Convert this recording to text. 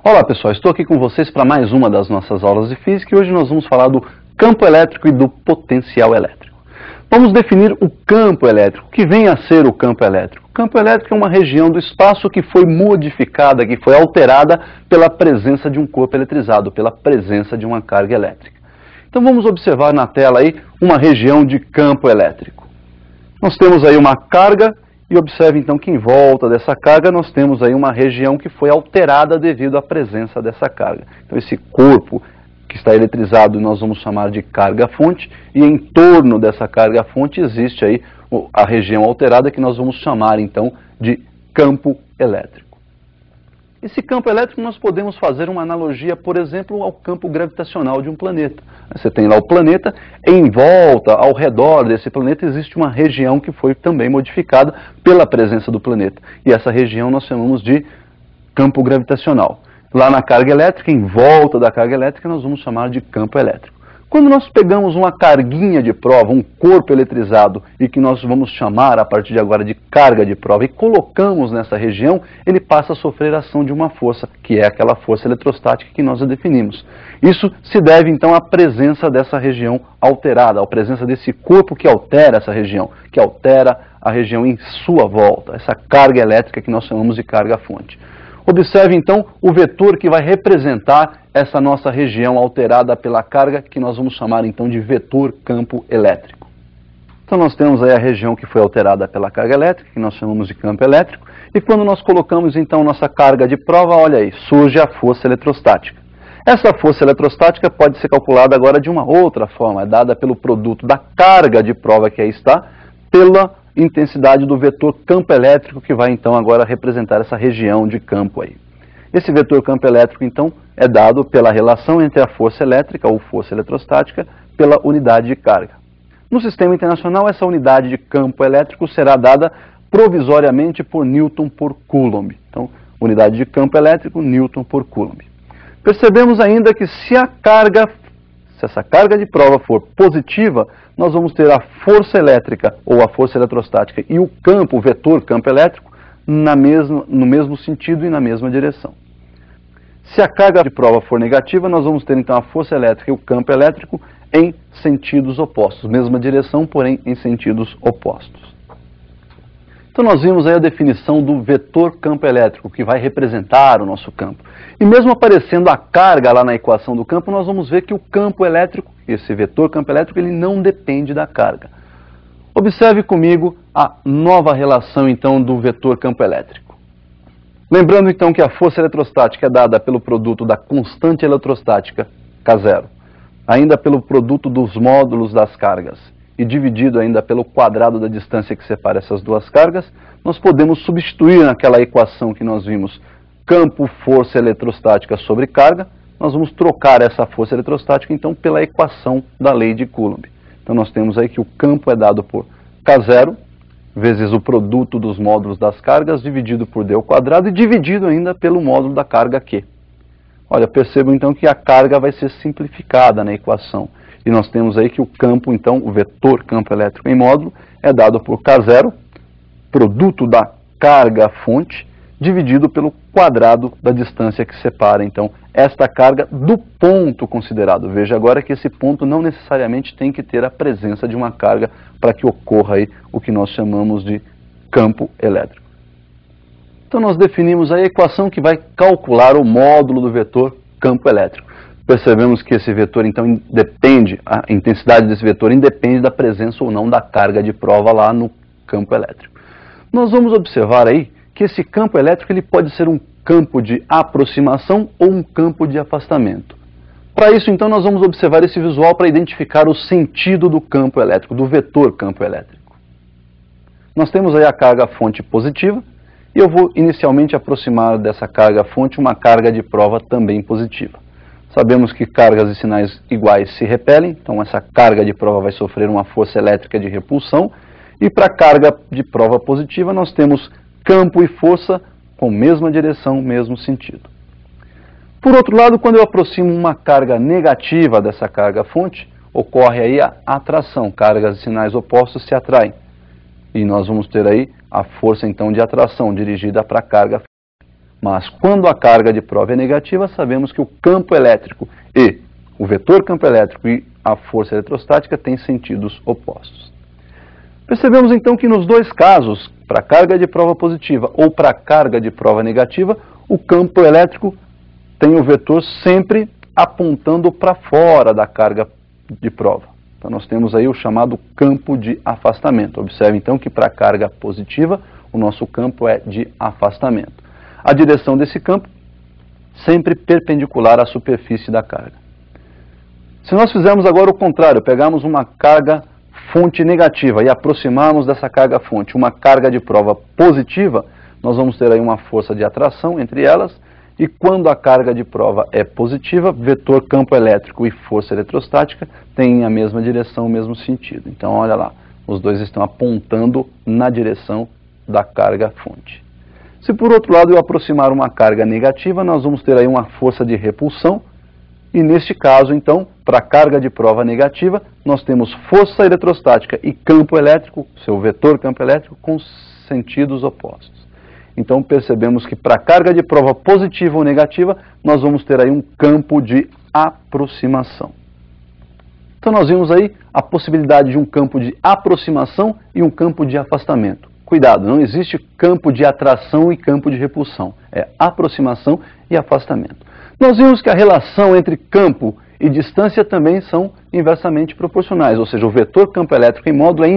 Olá pessoal, estou aqui com vocês para mais uma das nossas aulas de física e hoje nós vamos falar do campo elétrico e do potencial elétrico. Vamos definir o campo elétrico. O que vem a ser o campo elétrico? O campo elétrico é uma região do espaço que foi modificada, que foi alterada pela presença de um corpo eletrizado, pela presença de uma carga elétrica. Então vamos observar na tela aí uma região de campo elétrico. Nós temos aí uma carga. E observe então que em volta dessa carga nós temos aí uma região que foi alterada devido à presença dessa carga. Então esse corpo que está eletrizado nós vamos chamar de carga-fonte e em torno dessa carga-fonte existe aí a região alterada que nós vamos chamar então de campo elétrico. Esse campo elétrico nós podemos fazer uma analogia, por exemplo, ao campo gravitacional de um planeta. Você tem lá o planeta, em volta, ao redor desse planeta, existe uma região que foi também modificada pela presença do planeta. E essa região nós chamamos de campo gravitacional. Lá na carga elétrica, em volta da carga elétrica, nós vamos chamar de campo elétrico. Quando nós pegamos uma carguinha de prova, um corpo eletrizado, e que nós vamos chamar a partir de agora de carga de prova, e colocamos nessa região, ele passa a sofrer a ação de uma força, que é aquela força eletrostática que nós definimos. Isso se deve então à presença dessa região alterada, à presença desse corpo que altera essa região, que altera a região em sua volta, essa carga elétrica que nós chamamos de carga-fonte. Observe então o vetor que vai representar essa nossa região alterada pela carga, que nós vamos chamar então de vetor campo elétrico. Então nós temos aí a região que foi alterada pela carga elétrica, que nós chamamos de campo elétrico, e quando nós colocamos então nossa carga de prova, olha aí, surge a força eletrostática. Essa força eletrostática pode ser calculada agora de uma outra forma, é dada pelo produto da carga de prova que aí está, pela intensidade do vetor campo elétrico que vai então agora representar essa região de campo aí. Esse vetor campo elétrico então é dado pela relação entre a força elétrica ou força eletrostática pela unidade de carga. No sistema internacional essa unidade de campo elétrico será dada provisoriamente por Newton por Coulomb. Então, unidade de campo elétrico, Newton por Coulomb. Percebemos ainda que se essa carga de prova for positiva, nós vamos ter a força elétrica ou a força eletrostática e o campo, o vetor campo elétrico, no mesmo sentido e na mesma direção. Se a carga de prova for negativa, nós vamos ter então a força elétrica e o campo elétrico em sentidos opostos, mesma direção, porém em sentidos opostos. Então nós vimos aí a definição do vetor campo elétrico, que vai representar o nosso campo. E mesmo aparecendo a carga lá na equação do campo, nós vamos ver que o campo elétrico, esse vetor campo elétrico, ele não depende da carga. Observe comigo a nova relação então do vetor campo elétrico. Lembrando então que a força eletrostática é dada pelo produto da constante eletrostática, K0, ainda pelo produto dos módulos das cargas, e dividido ainda pelo quadrado da distância que separa essas duas cargas, nós podemos substituir naquela equação que nós vimos campo força eletrostática sobre carga, nós vamos trocar essa força eletrostática então pela equação da lei de Coulomb. Então nós temos aí que o campo é dado por K0 vezes o produto dos módulos das cargas dividido por d ao quadrado e dividido ainda pelo módulo da carga Q. Olha, percebam então que a carga vai ser simplificada na equação. E nós temos aí que o campo, então, o vetor campo elétrico em módulo, é dado por K0, produto da carga-fonte, dividido pelo quadrado da distância que separa, então, esta carga do ponto considerado. Veja agora que esse ponto não necessariamente tem que ter a presença de uma carga para que ocorra aí o que nós chamamos de campo elétrico. Então nós definimos aí a equação que vai calcular o módulo do vetor campo elétrico. Percebemos que esse vetor, então, a intensidade desse vetor independe da presença ou não da carga de prova lá no campo elétrico. Nós vamos observar aí que esse campo elétrico ele pode ser um campo de aproximação ou um campo de afastamento. Para isso, então, nós vamos observar esse visual para identificar o sentido do campo elétrico, do vetor campo elétrico. Nós temos aí a carga-fonte positiva e eu vou inicialmente aproximar dessa carga-fonte uma carga de prova também positiva. Sabemos que cargas e sinais iguais se repelem, então essa carga de prova vai sofrer uma força elétrica de repulsão. E para a carga de prova positiva nós temos campo e força com mesma direção, mesmo sentido. Por outro lado, quando eu aproximo uma carga negativa dessa carga-fonte, ocorre aí a atração, cargas e sinais opostos se atraem. E nós vamos ter aí a força então de atração dirigida para a carga. Mas quando a carga de prova é negativa, sabemos que o campo elétrico e o vetor campo elétrico e a força eletrostática têm sentidos opostos. Percebemos então que nos dois casos, para a carga de prova positiva ou para a carga de prova negativa, o campo elétrico tem o vetor sempre apontando para fora da carga de prova. Então nós temos aí o chamado campo de afastamento. Observe então que para a carga positiva, o nosso campo é de afastamento. A direção desse campo sempre perpendicular à superfície da carga. Se nós fizermos agora o contrário, pegarmos uma carga fonte negativa e aproximarmos dessa carga fonte uma carga de prova positiva, nós vamos ter aí uma força de atração entre elas, e quando a carga de prova é positiva, vetor campo elétrico e força eletrostática têm a mesma direção, o mesmo sentido. Então olha lá, os dois estão apontando na direção da carga fonte. Se por outro lado eu aproximar uma carga negativa, nós vamos ter aí uma força de repulsão, e neste caso então, para a carga de prova negativa, nós temos força eletrostática e campo elétrico, seu vetor campo elétrico, com sentidos opostos. Então percebemos que para a carga de prova positiva ou negativa, nós vamos ter aí um campo de aproximação. Então nós vimos aí a possibilidade de um campo de aproximação e um campo de afastamento. Cuidado, não existe campo de atração e campo de repulsão. É aproximação e afastamento. Nós vimos que a relação entre campo e distância também são inversamente proporcionais, ou seja, o vetor campo elétrico em módulo é